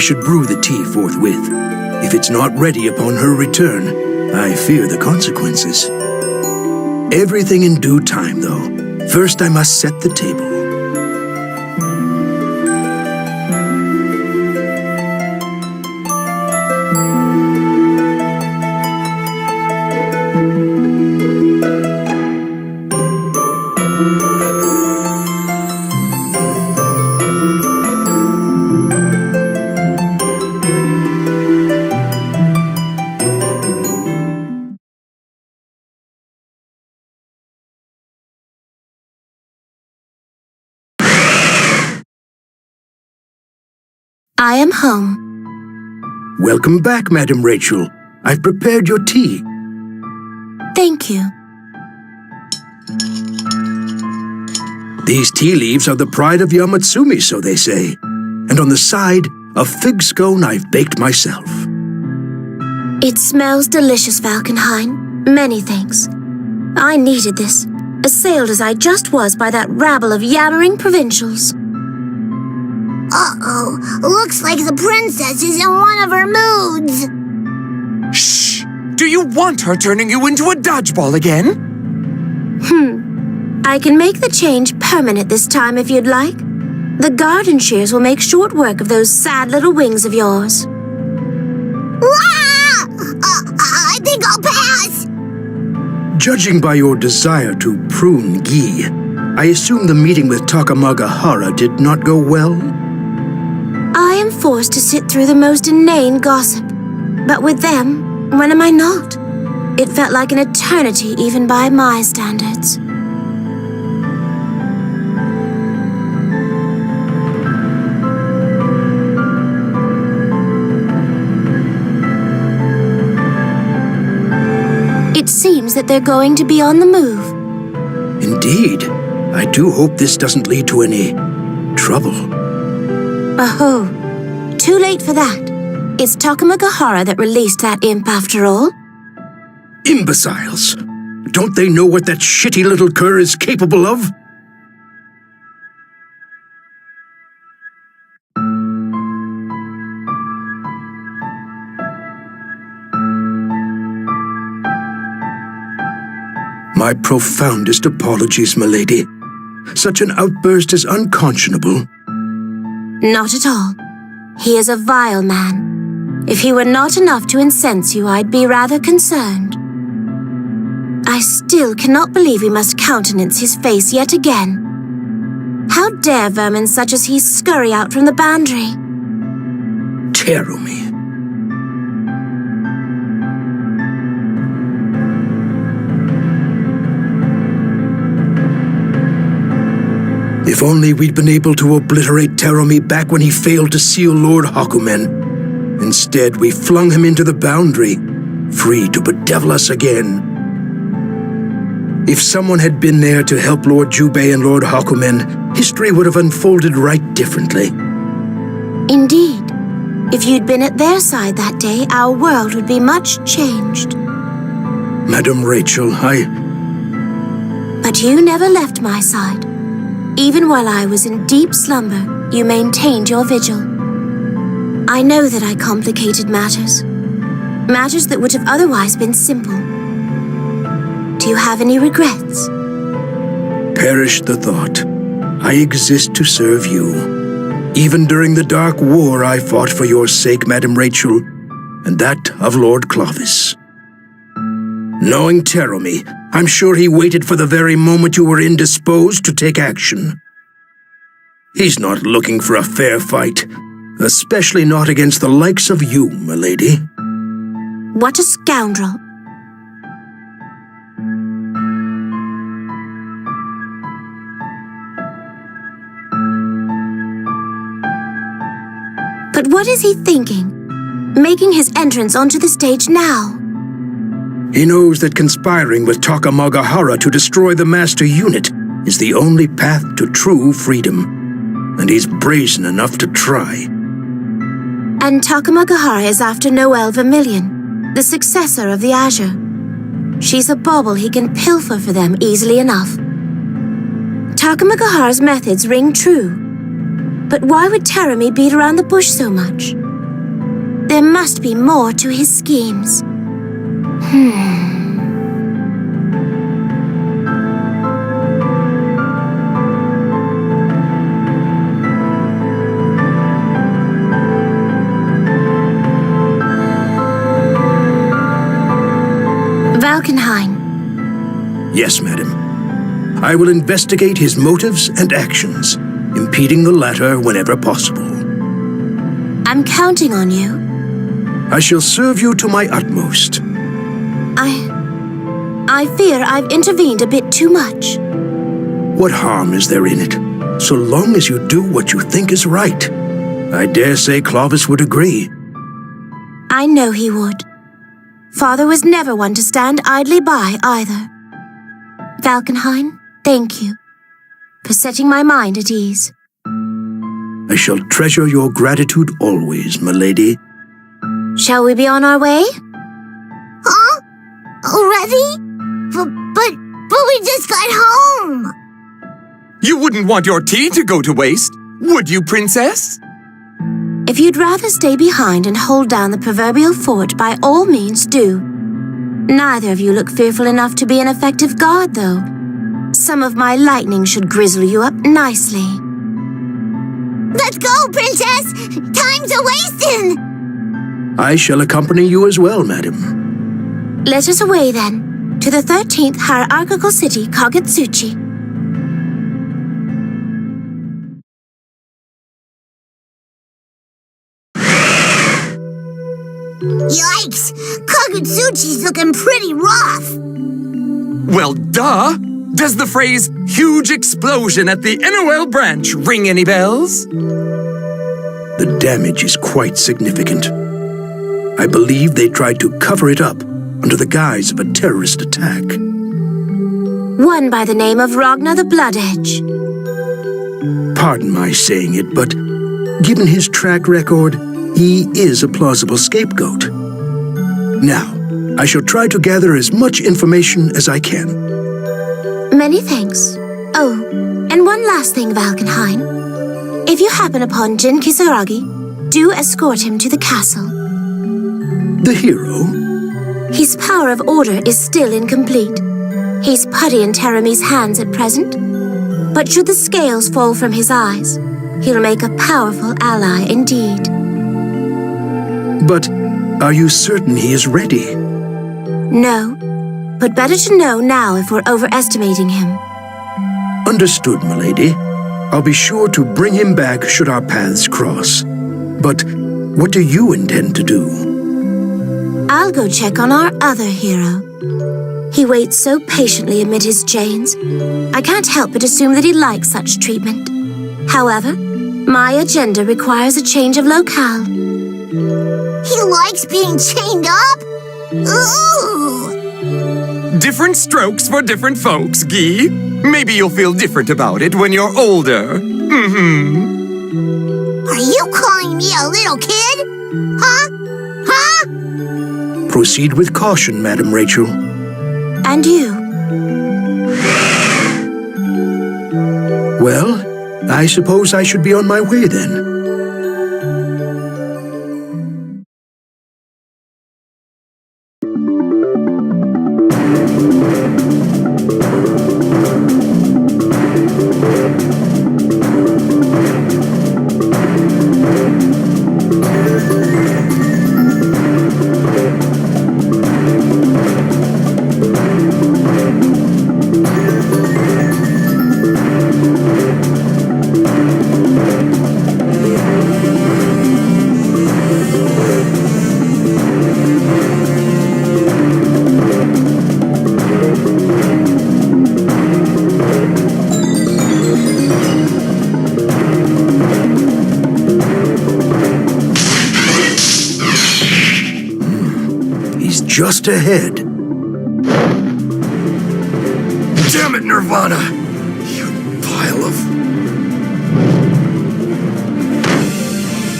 should brew the tea forthwith. If it's not ready upon her return, I fear the consequences. Everything in due time, though. First, I must set the table. I am home. Welcome back, Madam Rachel. I've prepared your tea. Thank you. These tea leaves are the pride of Yamatsumi, so they say. And on the side, a fig scone I've baked myself. It smells delicious, Falkenhayn. Many thanks. I needed this, assailed as I just was by that rabble of yammering provincials. Uh-oh, looks like the princess is in one of her moods. Shh! Do you want her turning you into a dodgeball again? I can make the change permanent this time if you'd like. The garden shears will make short work of those sad little wings of yours. I think I'll pass. Judging by your desire to prune ghee, I assume the meeting with Takamagahara did not go well? I am forced to sit through the most inane gossip. But with them, when am I not? It felt like an eternity even by my standards. It seems that they're going to be on the move. Indeed. I do hope this doesn't lead to any trouble. Oh, too late for that. It's Takamagahara that released that imp after all. Imbeciles! Don't they know what that shitty little cur is capable of? My profoundest apologies, milady. Such an outburst is unconscionable. Not at all. He is a vile man. If he were not enough to incense you, I'd be rather concerned. I still cannot believe we must countenance his face yet again. How dare vermin such as he scurry out from the boundary? Terumi. If only we'd been able to obliterate Terumi back when he failed to seal Lord Hakumen. Instead, we flung him into the boundary, free to bedevil us again. If someone had been there to help Lord Jubei and Lord Hakumen, history would have unfolded right differently. Indeed. If you'd been at their side that day, our world would be much changed. Madam Rachel, But you never left my side. Even while I was in deep slumber, you maintained your vigil. I know that I complicated matters. Matters that would have otherwise been simple. Do you have any regrets? Perish the thought. I exist to serve you. Even during the Dark War, I fought for your sake, Madam Rachel, and that of Lord Clovis. Knowing Terumi, I'm sure he waited for the very moment you were indisposed to take action. He's not looking for a fair fight, especially not against the likes of you, milady. What a scoundrel. But what is he thinking? Making his entrance onto the stage now? He knows that conspiring with Takamagahara to destroy the Master Unit is the only path to true freedom, and he's brazen enough to try. And Takamagahara is after Noelle Vermilion, the successor of the Azure. She's a bauble he can pilfer for them easily enough. Takamagahara's methods ring true. But why would Terumi beat around the bush so much? There must be more to his schemes. Valkenhayn. Yes, madam. I will investigate his motives and actions, impeding the latter whenever possible. I'm counting on you. I shall serve you to my utmost. I fear I've intervened a bit too much. What harm is there in it, so long as you do what you think is right? I dare say Clovis would agree. I know he would. Father was never one to stand idly by, either. Valkenhayn, thank you for setting my mind at ease. I shall treasure your gratitude always, milady. Shall we be on our way? Huh? Already? But we just got home! You wouldn't want your tea to go to waste, would you, Princess? If you'd rather stay behind and hold down the proverbial fort, by all means do. Neither of you look fearful enough to be an effective guard, though. Some of my lightning should grizzle you up nicely. Let's go, Princess! Time's a-wasting! I shall accompany you as well, madam. Let us away, then, to the 13th hierarchical city, Kagutsuchi. Yikes! Kagutsuchi's looking pretty rough! Well, duh! Does the phrase, huge explosion at the NOL branch, ring any bells? The damage is quite significant. I believe they tried to cover it up under the guise of a terrorist attack. One by the name of Ragnar the Bloodedge. Pardon my saying it, but given his track record, he is a plausible scapegoat. Now, I shall try to gather as much information as I can. Many thanks. Oh, and one last thing, Valkenhayn. If you happen upon Jin Kisaragi, do escort him to the castle. The hero? His power of order is still incomplete. He's putty in Terami's hands at present. But should the scales fall from his eyes, he'll make a powerful ally indeed. But are you certain he is ready? No, but better to know now if we're overestimating him. Understood, milady. I'll be sure to bring him back should our paths cross. But what do you intend to do? I'll go check on our other hero. He waits so patiently amid his chains. I can't help but assume that he likes such treatment. However, my agenda requires a change of locale. He likes being chained up? Ooh! Different strokes for different folks, Guy. Maybe you'll feel different about it when you're older. Are you calling me a little kid? Huh? Huh? Proceed with caution, Madam Rachel. And you? Well, I suppose I should be on my way then. Just ahead. Damn it, Nirvana! You pile of...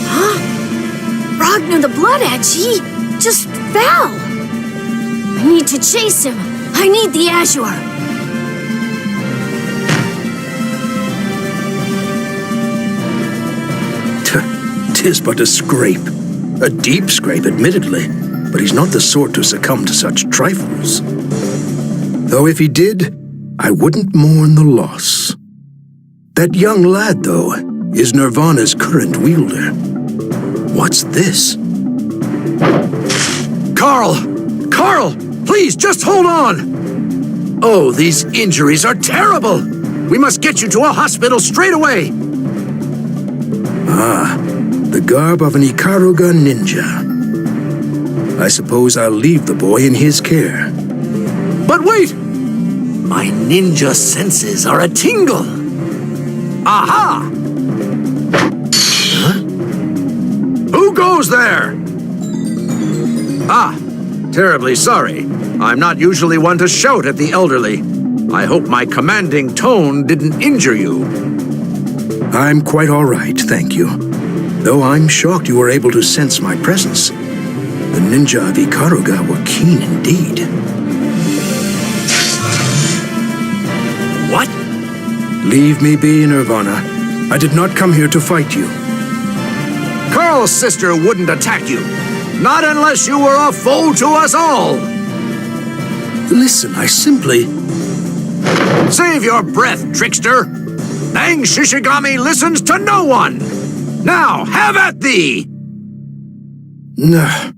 Huh? Ragnar the Bloodedge, he just fell! I need to chase him. I need the Azure. Tis but a scrape. A deep scrape, admittedly, but he's not the sort to succumb to such trifles. Though if he did, I wouldn't mourn the loss. That young lad, though, is Nirvana's current wielder. What's this? Carl! Carl! Please, just hold on! Oh, these injuries are terrible! We must get you to a hospital straight away! Ah, the garb of an Ikaruga ninja. I suppose I'll leave the boy in his care. But wait! My ninja senses are a-tingle! Aha! Huh? Who goes there? Ah, terribly sorry. I'm not usually one to shout at the elderly. I hope my commanding tone didn't injure you. I'm quite all right, thank you. Though I'm shocked you were able to sense my presence. The ninja of Ikaruga were keen indeed. What? Leave me be, Nirvana. I did not come here to fight you. Carl's sister wouldn't attack you. Not unless you were a foe to us all. Listen, I simply... Save your breath, trickster. Bang Shishigami listens to no one. Now, have at thee! Nah.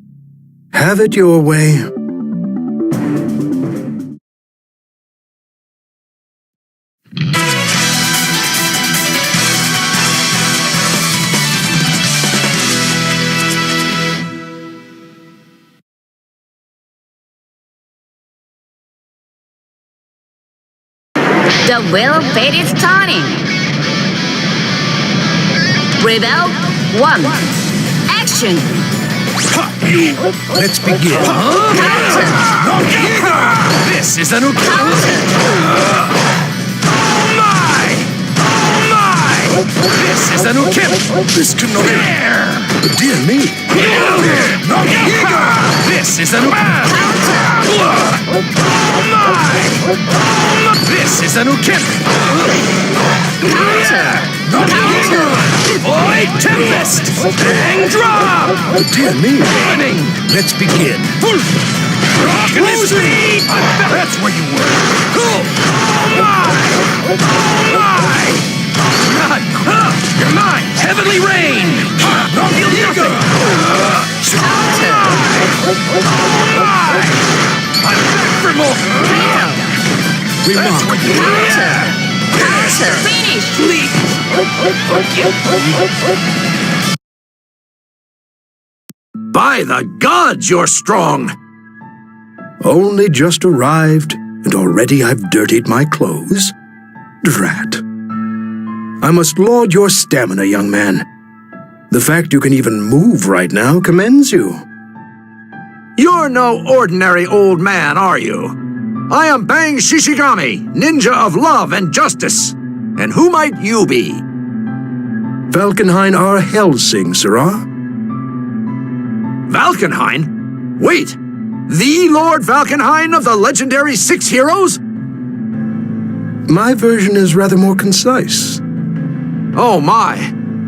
Have it your way. The wheel bait is turning. Rebel 1. Action. Let's begin. This is a new counter! This is a new kill! This cannot be... Dear me. This is a new This is a new kill! Boy, Tempest! And drop! Dear me. Running! Let's begin. Rock and speed! That's where you were! Cool! You're mine! Heavenly rain! I'm back for more! Finish. By the gods, you're strong! Only just arrived, and already I've dirtied my clothes. Drat. I must laud your stamina, young man. The fact you can even move right now commends you. You're no ordinary old man, are you? I am Bang Shishigami, ninja of love and justice. And who might you be? Valkenhayn R. Helsing, sirrah. Valkenhayn? Wait! The Lord Valkenhayn of the legendary Six Heroes? My version is rather more concise. Oh my!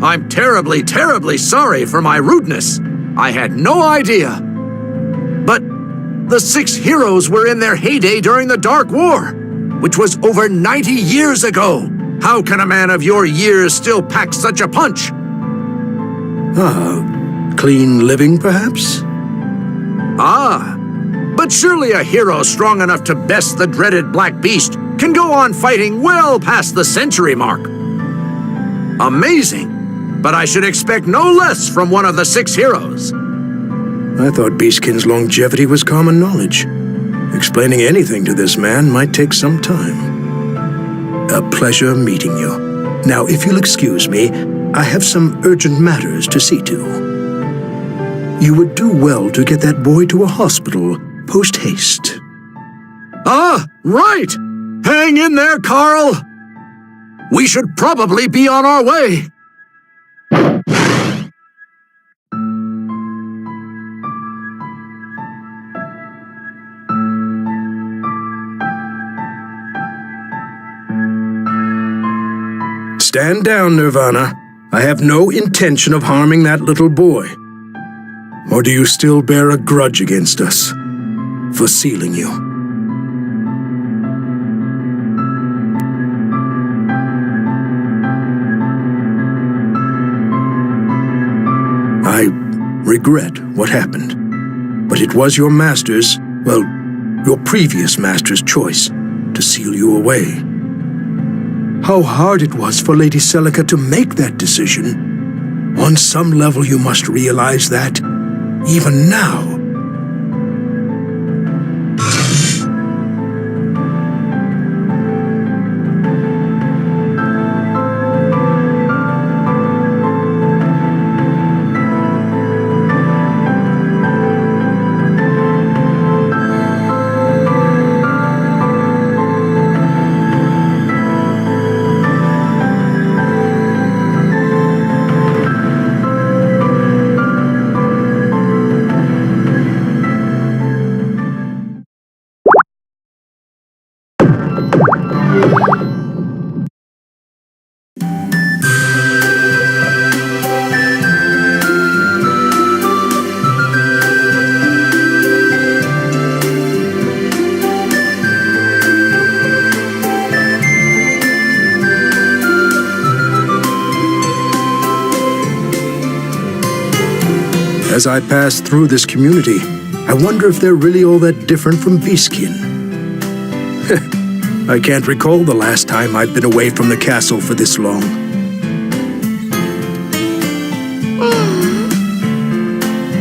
I'm terribly, terribly sorry for my rudeness. I had no idea. But the Six Heroes were in their heyday during the Dark War, which was over 90 years ago. How can a man of your years still pack such a punch? Clean living, perhaps? Ah, but surely a hero strong enough to best the dreaded Black Beast can go on fighting well past the century mark. Amazing, but I should expect no less from one of the Six Heroes. I thought Beastkin's longevity was common knowledge. Explaining anything to this man might take some time. A pleasure meeting you. Now, if you'll excuse me, I have some urgent matters to see to. You would do well to get that boy to a hospital post-haste. Ah, right! Hang in there, Carl! We should probably be on our way. Stand down, Nirvana. I have no intention of harming that little boy. Or do you still bear a grudge against us for sealing you? I regret what happened, but it was your master's, well, your previous master's choice to seal you away. How hard it was for Lady Celica to make that decision. On some level, you must realize that, even now. As I pass through this community, I wonder if they're really all that different from Beastkin. I can't recall the last time I've been away from the castle for this long.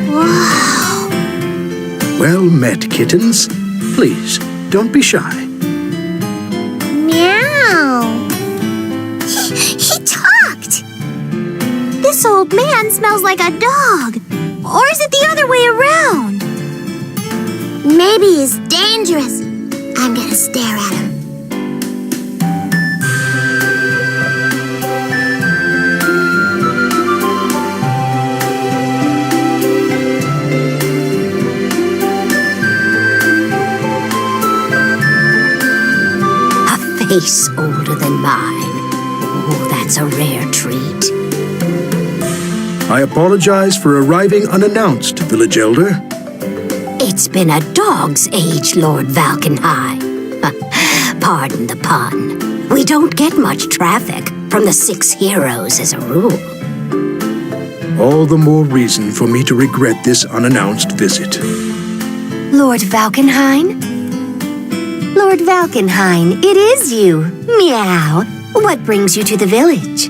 Wow. Well met, kittens. Please, don't be shy. Meow. He talked. This old man smells like a dog. Or is it the other way around? Maybe he's dangerous. I'm gonna stare at him. A face older than mine. Oh, that's a rare treat. I apologize for arriving unannounced, village elder. It's been a dog's age, Lord Valkenheim. Pardon the pun. We don't get much traffic from the 6 heroes as a rule. All the more reason for me to regret this unannounced visit. Lord Valkenheim? Lord Valkenheim, it is you. Meow. What brings you to the village?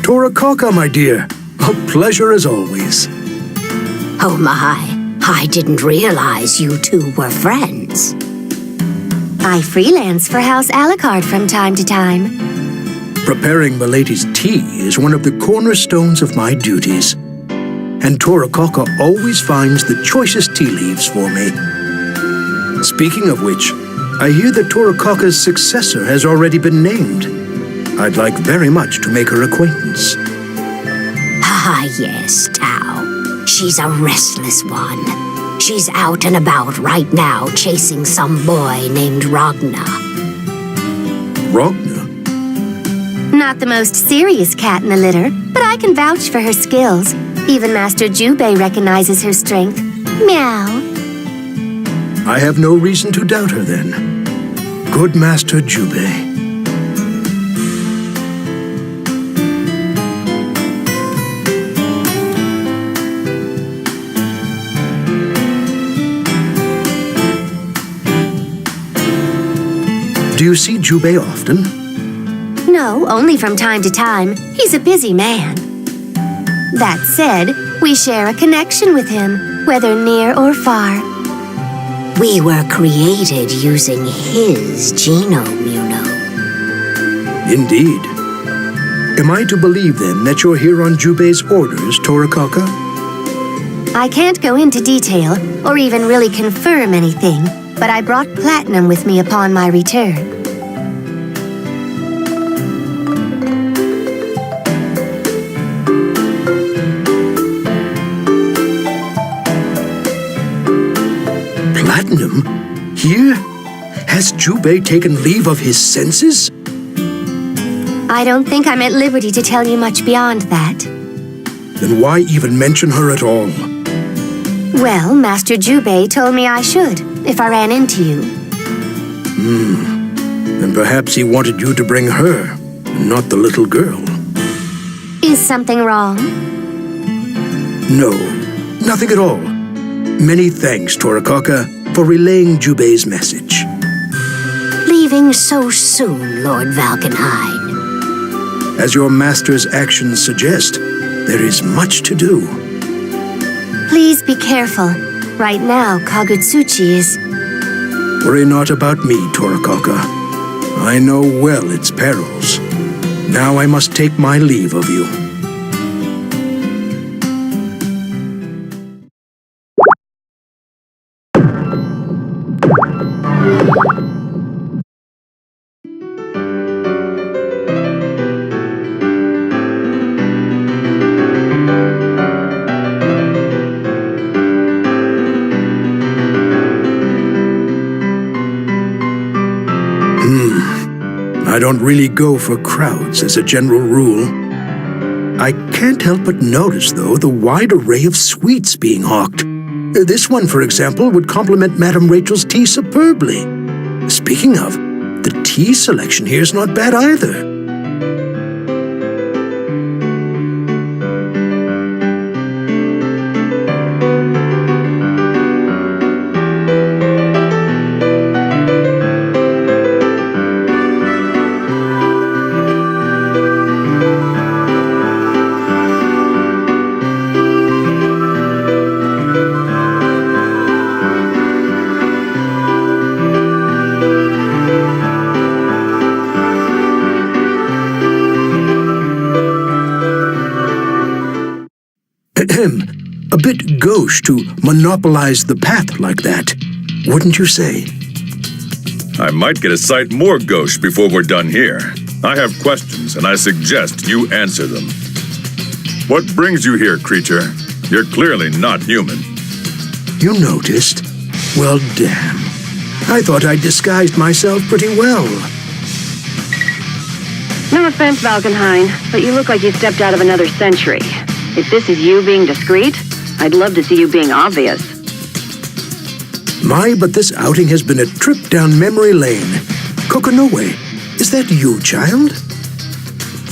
Torakaka, my dear. A pleasure as always. Oh my, I didn't realize you two were friends. I freelance for House Alucard from time to time. Preparing Milady's tea is one of the cornerstones of my duties. And Torakaka always finds the choicest tea leaves for me. Speaking of which, I hear that Torakaka's successor has already been named. I'd like very much to make her acquaintance. Ah, yes, Tao. She's a restless one. She's out and about right now chasing some boy named Ragna. Ragna? Not the most serious cat in the litter, but I can vouch for her skills. Even Master Jubei recognizes her strength. Meow. I have no reason to doubt her then. Good Master Jubei. Do you see Jubei often? No, only from time to time. He's a busy man. That said, we share a connection with him, whether near or far. We were created using his genome, you know. Indeed. Am I to believe then that you're here on Jubei's orders, Torakaka? I can't go into detail, or even really confirm anything, but I brought platinum with me upon my return. Platinum? Here? Has Jubei taken leave of his senses? I don't think I'm at liberty to tell you much beyond that. Then why even mention her at all? Well, Master Jubei told me I should, if I ran into you. Then perhaps he wanted you to bring her, and not the little girl. Is something wrong? No, nothing at all. Many thanks, Torikoka, for relaying Jubei's message. Leaving so soon, Lord Valkenhayn. As your master's actions suggest, there is much to do. Please be careful. Right now, Kagutsuchi is... Worry not about me, Torikoka. I know well its perils. Now I must take my leave of you. I don't really go for crowds as a general rule. I can't help but notice, though, the wide array of sweets being hawked. This one, for example, would complement Madame Rachel's tea superbly. Speaking of, the tea selection here is not bad either. A bit gauche to monopolize the path like that, wouldn't you say? I might get a sight more gauche before we're done here. I have questions, and I suggest you answer them. What brings you here, creature? You're clearly not human. You noticed? Well, damn. I thought I'd disguised myself pretty well. No offense, Valkenhayn, but you look like you stepped out of another century. If this is you being discreet, I'd love to see you being obvious. My, but this outing has been a trip down memory lane. Kokonoe, is that you, child?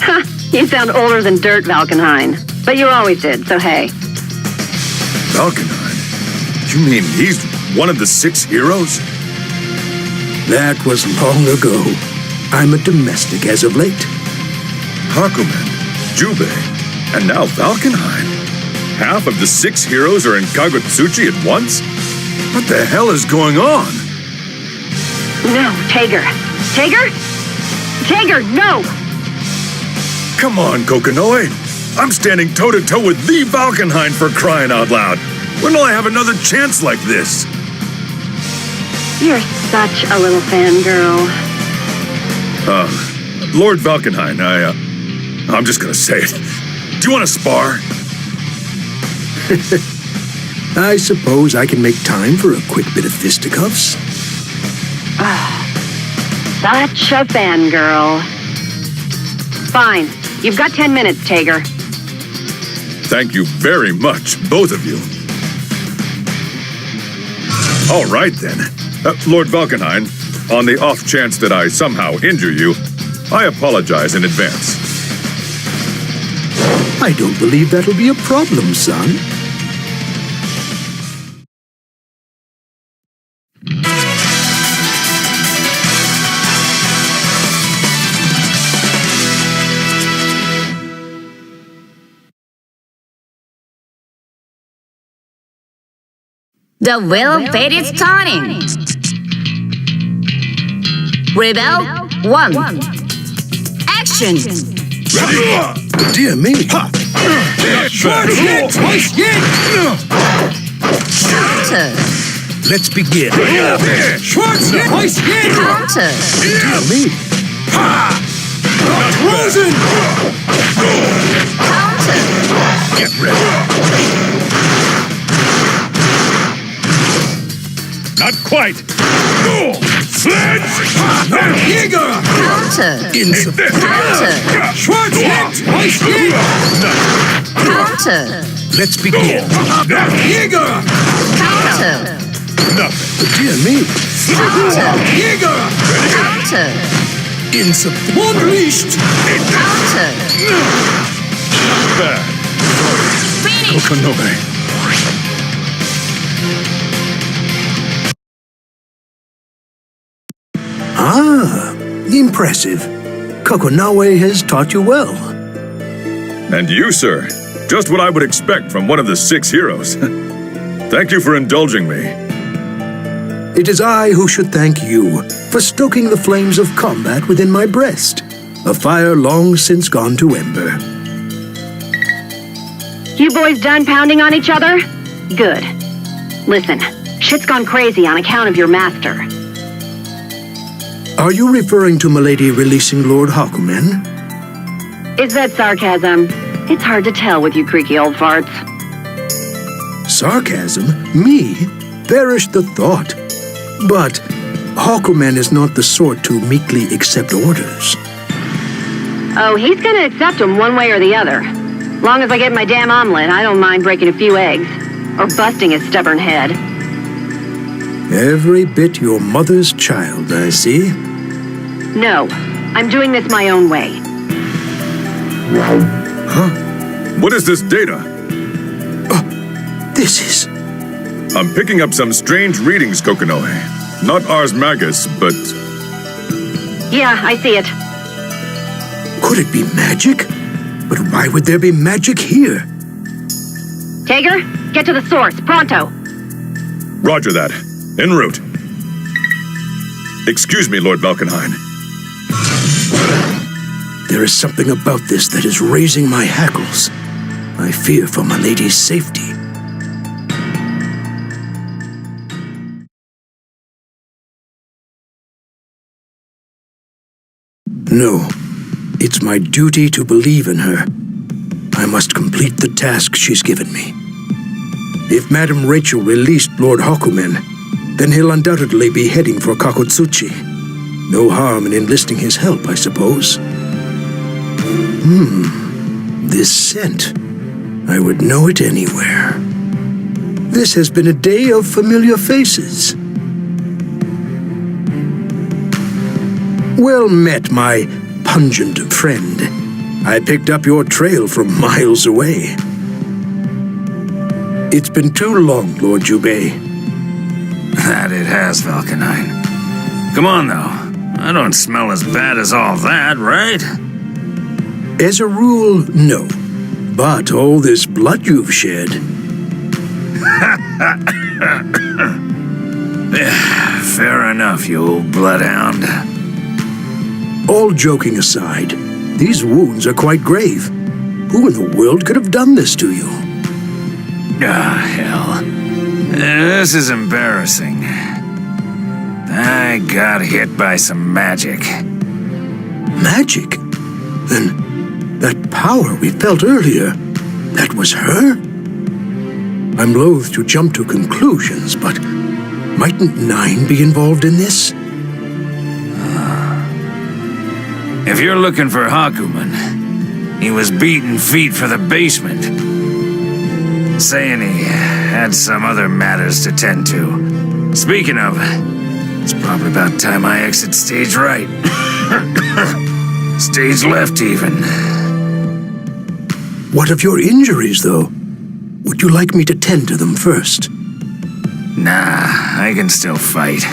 Ha! You sound older than dirt, Valkenhayn. But you always did, so hey. Valkenhayn? You mean he's one of the 6 heroes? That was long ago. I'm a domestic as of late. Hakumen, Jubei, and now Valkenhayn. Half of the 6 heroes are in Kagutsuchi at once? What the hell is going on? No, Tager. Tager? Tager, no! Come on, Kokonoe. I'm standing toe-to-toe with the Valkenhayn for crying out loud. When will I have another chance like this? You're such a little fangirl. Lord Valkenhayn, I'm just gonna say it. Do you want to spar? I suppose I can make time for a quick bit of fisticuffs. Such a fangirl. Fine. You've got 10 minutes, Tager. Thank you very much, both of you. All right, then. Lord Valkenhayn, on the off chance that I somehow injure you, I apologize in advance. I don't believe that'll be a problem, son. The will fate is turning. Rebel 1. Action! Dear me. Counter! Let's begin. Counter! Dear me. Counter! Get ready. Not quite. Counter! Insufficient. Counter! Counter! Let's begin. Jäger! Counter! Nothing. Dear me. Jäger! Counter! Insubordinate. Mondlicht! Counter! Bad. Finish! Kokonoe. Ah, impressive. Kokonawe has taught you well. And you, sir. Just what I would expect from one of the 6 heroes. Thank you for indulging me. It is I who should thank you for stoking the flames of combat within my breast, a fire long since gone to ember. You boys done pounding on each other? Good. Listen, shit's gone crazy on account of your master. Are you referring to Milady releasing Lord Hakumen? Is that sarcasm? It's hard to tell with you creaky old farts. Sarcasm? Me? Perish the thought. But Hakumen is not the sort to meekly accept orders. Oh, he's gonna accept them one way or the other. Long as I get my damn omelet, I don't mind breaking a few eggs. Or busting his stubborn head. Every bit your mother's child, I see. No, I'm doing this my own way. Huh? What is this data? This is... I'm picking up some strange readings, Kokonoe. Not Ars Magus, but... Yeah, I see it. Could it be magic? But why would there be magic here? Tager, get to the source, pronto. Roger that. En route. Excuse me, Lord Valkenhayn. There is something about this that is raising my hackles. I fear for my lady's safety. No, it's my duty to believe in her. I must complete the task she's given me. If Madame Rachel released Lord Hakumen, then he'll undoubtedly be heading for Kakotsuchi. No harm in enlisting his help, I suppose. This scent. I would know it anywhere. This has been a day of familiar faces. Well met, my pungent friend. I picked up your trail from miles away. It's been too long, Lord Jubei. That it has, Valkenhayn. Come on, though. I don't smell as bad as all that, right? As a rule, no. But all this blood you've shed... Fair enough, you old bloodhound. All joking aside, these wounds are quite grave. Who in the world could have done this to you? Ah, hell. This is embarrassing. I got hit by some magic. Magic? Then that power we felt earlier, that was her? I'm loath to jump to conclusions, but mightn't Nine be involved in this? If you're looking for Hakumen, he was beating feet for the basement. Saying he had some other matters to tend to. Speaking of, it's probably about time I exit stage right. Stage left, even. What of your injuries, though? Would you like me to tend to them first? Nah, I can still fight.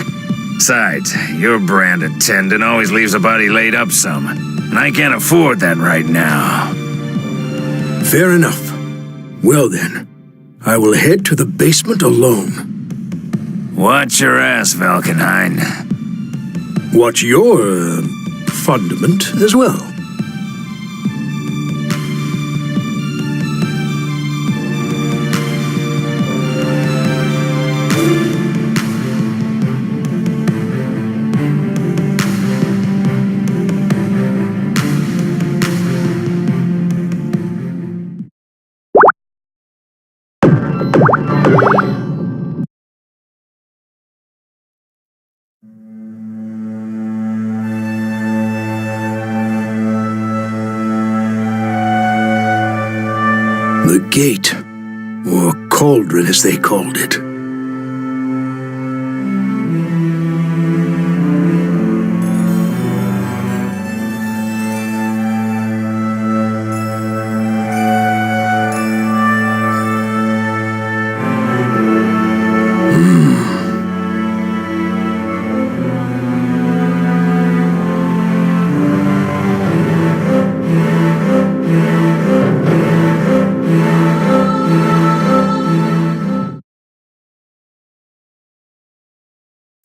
Besides, your brand attendant always leaves a body laid up some, and I can't afford that right now. Fair enough. Well then, I will head to the basement alone. Watch your ass, Valkenhayn. Watch your, fundament as well. cauldron, as they called it.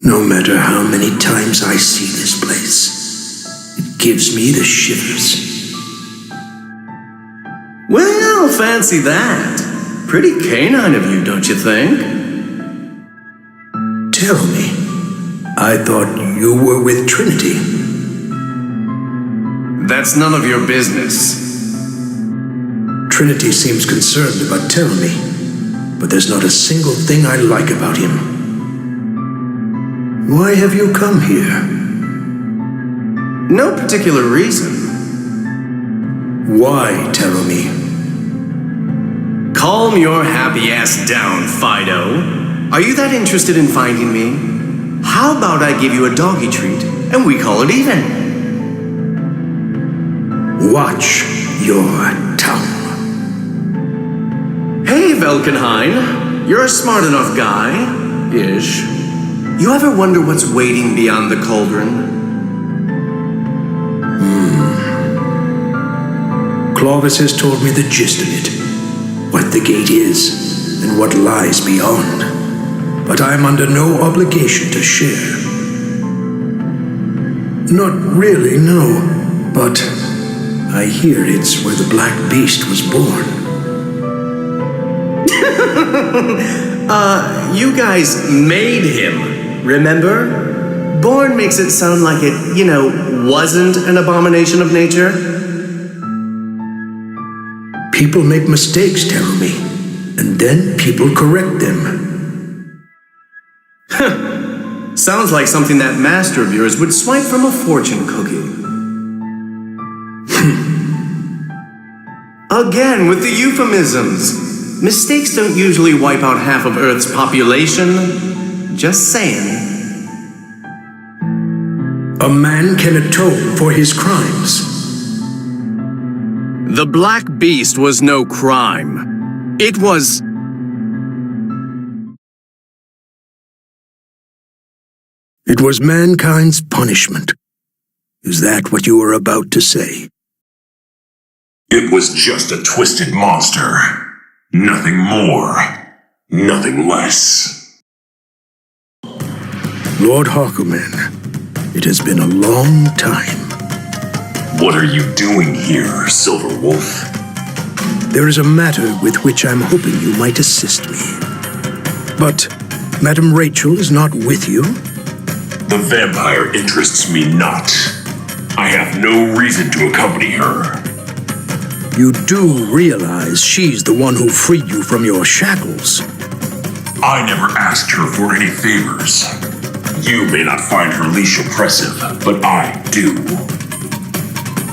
No matter how many times I see this place, it gives me the shivers. Well, fancy that. Pretty canine of you, don't you think? Tell me, I thought you were with Trinity. That's none of your business. Trinity seems concerned about Terumi, but there's not a single thing I like about him. Why have you come here? No particular reason. Why, Terumi? Calm your happy ass down, Fido. Are you that interested in finding me? How about I give you a doggy treat, and we call it even? Watch your tongue. Hey, Velkenheim. You're a smart enough guy-ish. You ever wonder what's waiting beyond the cauldron? Clovis has told me the gist of it, what the gate is, and what lies beyond. But I am under no obligation to share. Not really, no, but I hear it's where the Black Beast was born. You guys made him, remember? Born makes it sound like it, wasn't an abomination of nature. People make mistakes, Terumi, and then people correct them. Sounds like something that master of yours would swipe from a fortune cookie. Again, with the euphemisms. Mistakes don't usually wipe out half of Earth's population. Just saying. A man can atone for his crimes. The Black Beast was no crime. It was... It was mankind's punishment. Is that what you were about to say? It was just a twisted monster. Nothing more. Nothing less. Lord Hakumen, it has been a long time. What are you doing here, Silver Wolf? There is a matter with which I'm hoping you might assist me. But Madam Rachel is not with you? The vampire interests me not. I have no reason to accompany her. You do realize she's the one who freed you from your shackles. I never asked her for any favors. You may not find her leash oppressive, but I do.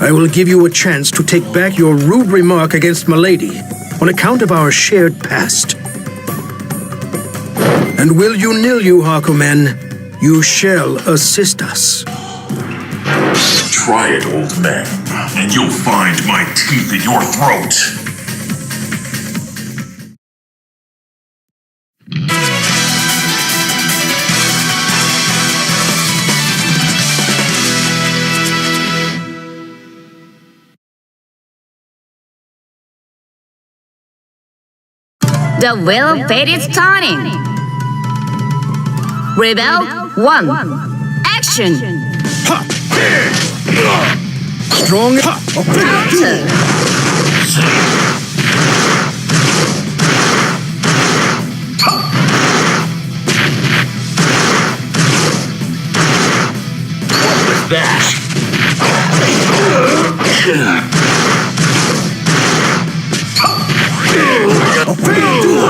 I will give you a chance to take back your rude remark against Milady on account of our shared past. And will you nill you, Hakumen? You shall assist us. Try it, old man, and you'll find my teeth in your throat. The will fate is turning. Rebel 1. Action! Strong Counter! What was that? A fair duel!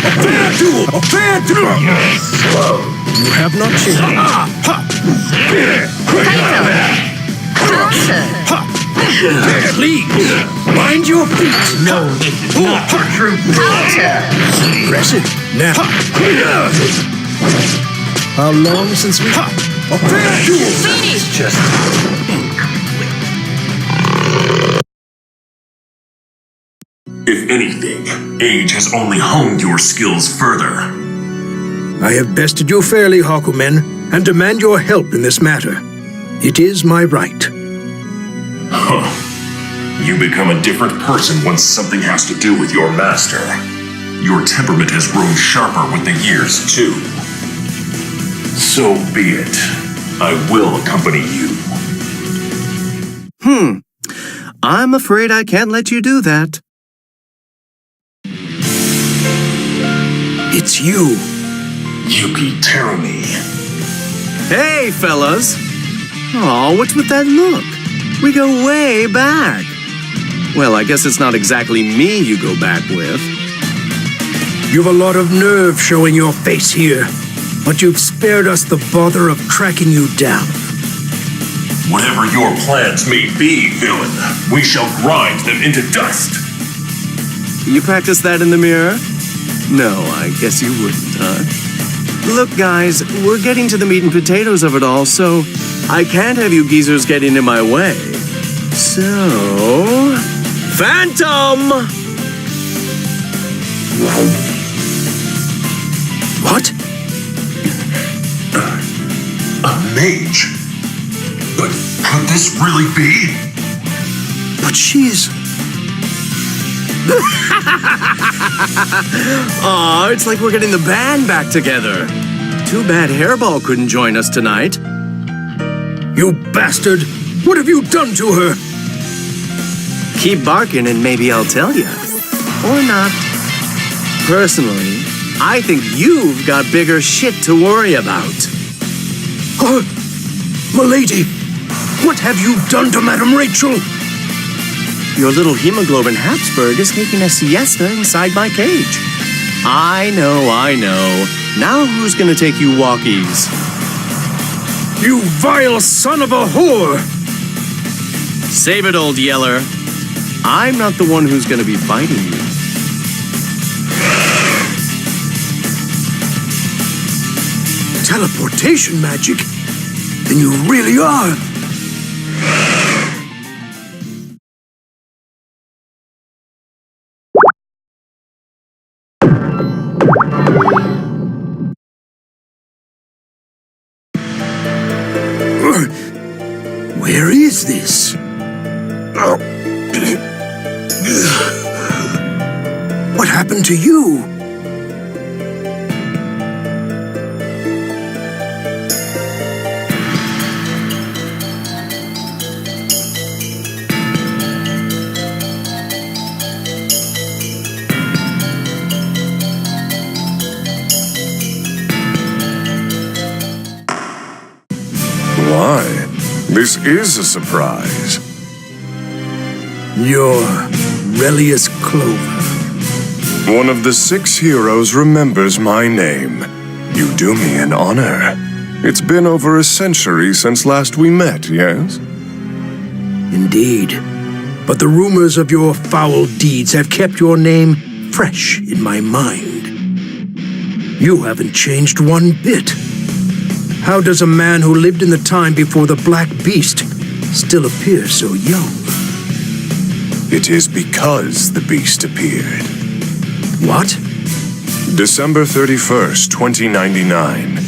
A fair duel! A fair duel! You're slow. You have not changed. Counter! Please, mind your feet. No, this is not the truth. Press it. Now. How long since we... It's just... If anything, age has only honed your skills further. I have bested you fairly, Hakumen, and demand your help in this matter. It is my right. Huh. You become a different person once something has to do with your master. Your temperament has grown sharper with the years, too. So be it. I will accompany you. I'm afraid I can't let you do that. It's you. Yuki Terumi. Hey, fellas. Aw, what's with that look? We go way back. Well, I guess it's not exactly me you go back with. You've a lot of nerve showing your face here, but you've spared us the bother of tracking you down. Whatever your plans may be, villain, we shall grind them into dust. You practice that in the mirror? No, I guess you wouldn't, huh? Look, guys, we're getting to the meat and potatoes of it all, so I can't have you geezers getting in my way. So... Phantom! What? A mage? But could this really be? But she's... Aw, it's like we're getting the band back together. Too bad Hairball couldn't join us tonight. You bastard! What have you done to her? Keep barking and maybe I'll tell you. Or not. Personally, I think you've got bigger shit to worry about. Milady, what have you done to Madame Rachel? Your little hemoglobin Habsburg is taking a siesta inside my cage. I know. Now who's gonna take you walkies? You vile son of a whore! Save it, old yeller. I'm not the one who's gonna be fighting you. Teleportation magic? Then you really are. Where is this? What happened to you? Why? This is a surprise. You're Relius Clover. One of the 6 heroes remembers my name. You do me an honor. It's been over a century since last we met, yes? Indeed. But the rumors of your foul deeds have kept your name fresh in my mind. You haven't changed one bit. How does a man who lived in the time before the Black Beast still appear so young? It is because the beast appeared. What? December 31st, 2099.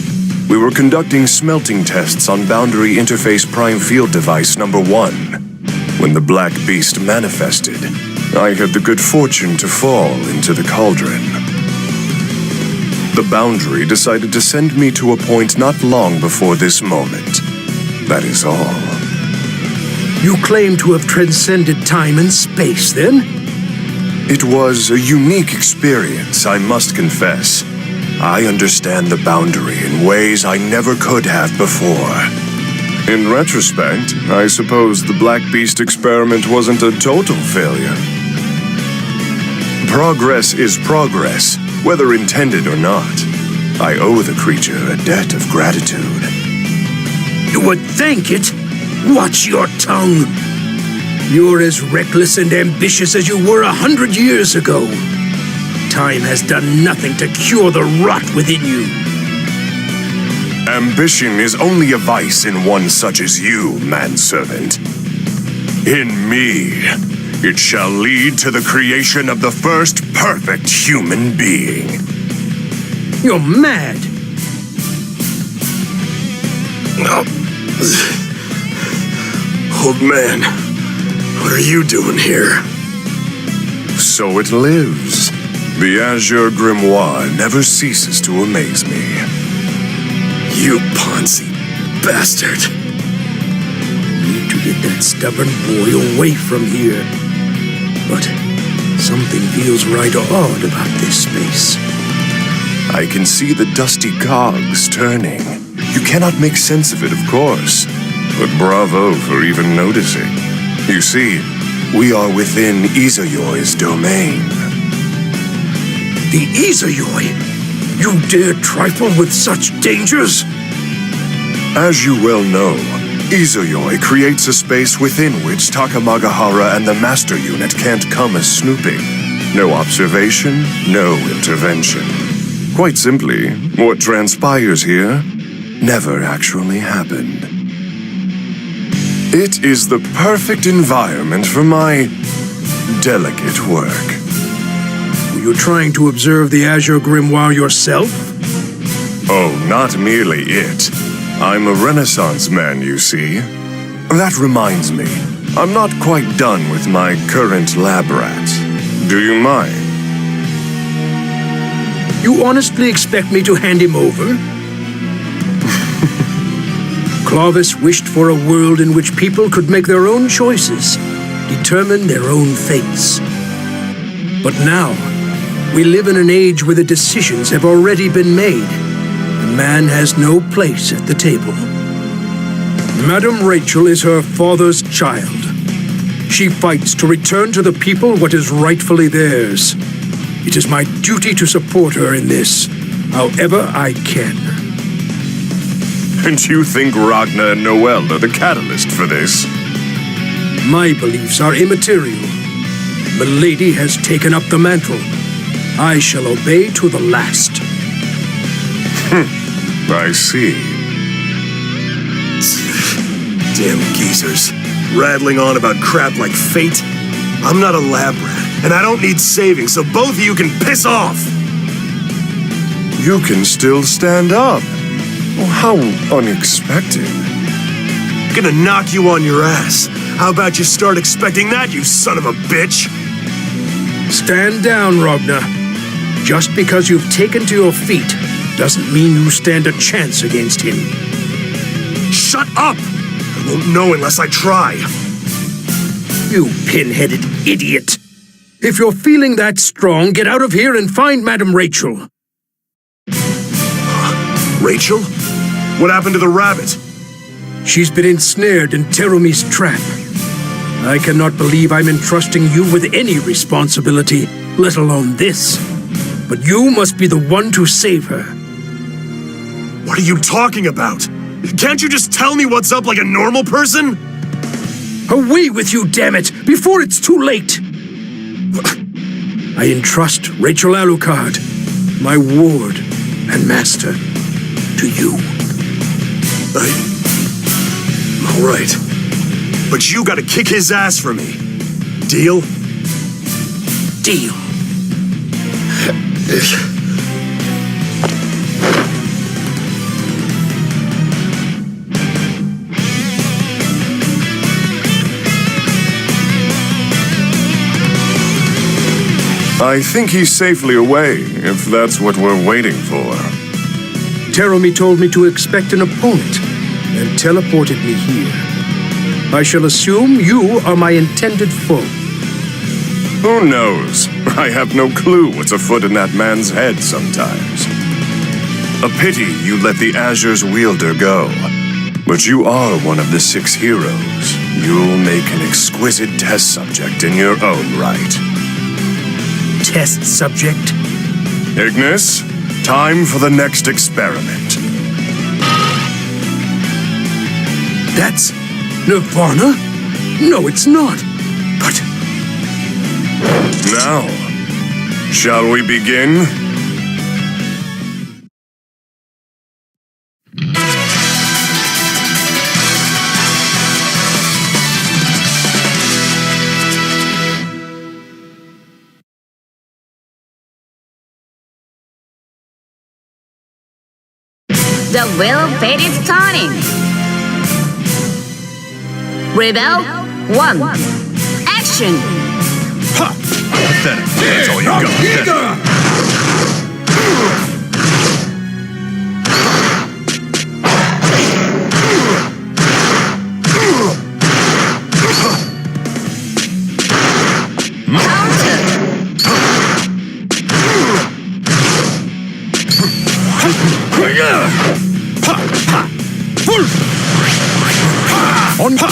We were conducting smelting tests on Boundary Interface Prime Field Device number 1. When the Black Beast manifested, I had the good fortune to fall into the cauldron. The Boundary decided to send me to a point not long before this moment. That is all. You claim to have transcended time and space, then? It was a unique experience, I must confess. I understand the Boundary in ways I never could have before. In retrospect, I suppose the Black Beast experiment wasn't a total failure. Progress is progress, whether intended or not. I owe the creature a debt of gratitude. You would think it. Watch your tongue. You're as reckless and ambitious as you were 100 years ago. Time has done nothing to cure the rot within you. Ambition is only a vice in one such as you, manservant. In me, it shall lead to the creation of the first perfect human being. You're mad. Old man, what are you doing here? So it lives. The Azure Grimoire never ceases to amaze me. You Ponzi bastard. Need to get that stubborn boy away from here. But something feels right odd about this space. I can see the dusty cogs turning. You cannot make sense of it, of course. But bravo for even noticing. You see, we are within Izayoi's domain. The Izayoi? You dare trifle with such dangers? As you well know, Izayoi creates a space within which Takamagahara and the Master Unit can't come as snooping. No observation, no intervention. Quite simply, what transpires here never actually happened. It is the perfect environment for my delicate work. Were you trying to observe the Azure Grimoire yourself? Oh, not merely it. I'm a Renaissance man, you see. That reminds me, I'm not quite done with my current lab rat. Do you mind? You honestly expect me to hand him over? Clovis wished for a world in which people could make their own choices, determine their own fates. But now, we live in an age where the decisions have already been made. The man has no place at the table. Madame Rachel is her father's child. She fights to return to the people what is rightfully theirs. It is my duty to support her in this, however I can. And you think Ragna and Noel are the catalyst for this? My beliefs are immaterial. Milady has taken up the mantle. I shall obey to the last. I see. Damn geezers. Rattling on about crap like fate. I'm not a lab rat, and I don't need saving, so both of you can piss off! You can still stand up. Oh, how unexpected. Gonna knock you on your ass. How about you start expecting that, you son of a bitch? Stand down, Ragna. Just because you've taken to your feet doesn't mean you stand a chance against him. Shut up! I won't know unless I try. You pin-headed idiot. If you're feeling that strong, get out of here and find Madame Rachel. Rachel? What happened to the rabbit? She's been ensnared in Terumi's trap. I cannot believe I'm entrusting you with any responsibility, let alone this. But you must be the one to save her. What are you talking about? Can't you just tell me what's up like a normal person? Away with you, damn it, before it's too late! I entrust Rachel Alucard, my ward and master, to you. All right. But you gotta kick his ass for me. Deal? Deal. I think he's safely away, if that's what we're waiting for. Terumi told me to expect an opponent, and teleported me here. I shall assume you are my intended foe. Who knows? I have no clue what's afoot in that man's head sometimes. A pity you let the Azure's wielder go. But you are one of the 6 heroes. You'll make an exquisite test subject in your own right. Test subject? Ignis, time for the next experiment. That's Nirvana? No, it's not. But... Now, shall we begin? The well-fated stunning. Rebel 1. Action! Ha! Pathetic. That's all you got. On ha!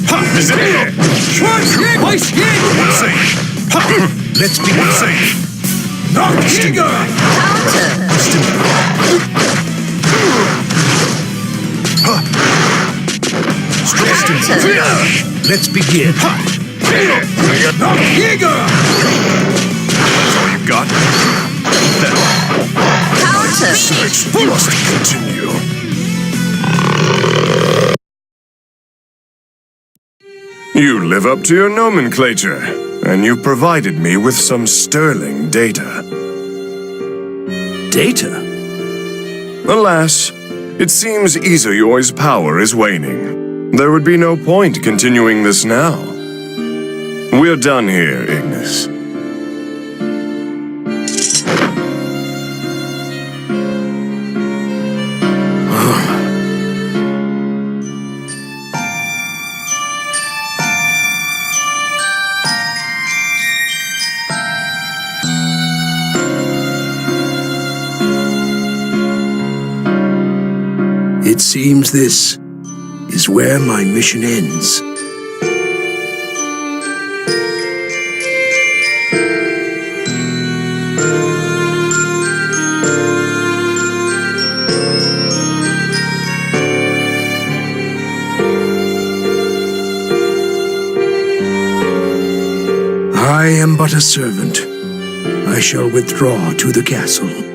Ha! Is it here? Let's be safe. Let's begin. That's all you got? Counter! Search must continue. You live up to your nomenclature, and you provided me with some sterling data. Data? Alas, it seems Izoyoi's power is waning. There would be no point continuing this now. We're done here, Ignis. It seems this is where my mission ends. I am but a servant. I shall withdraw to the castle.